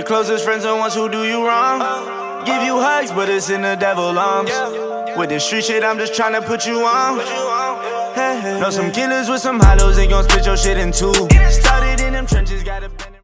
closest friends are ones who do you wrong. Give you hugs, but it's in the devil arms. With this street shit, I'm just tryna put you on. Know some killers with some hollows, they gon' split your shit in two. Started in them trenches, got a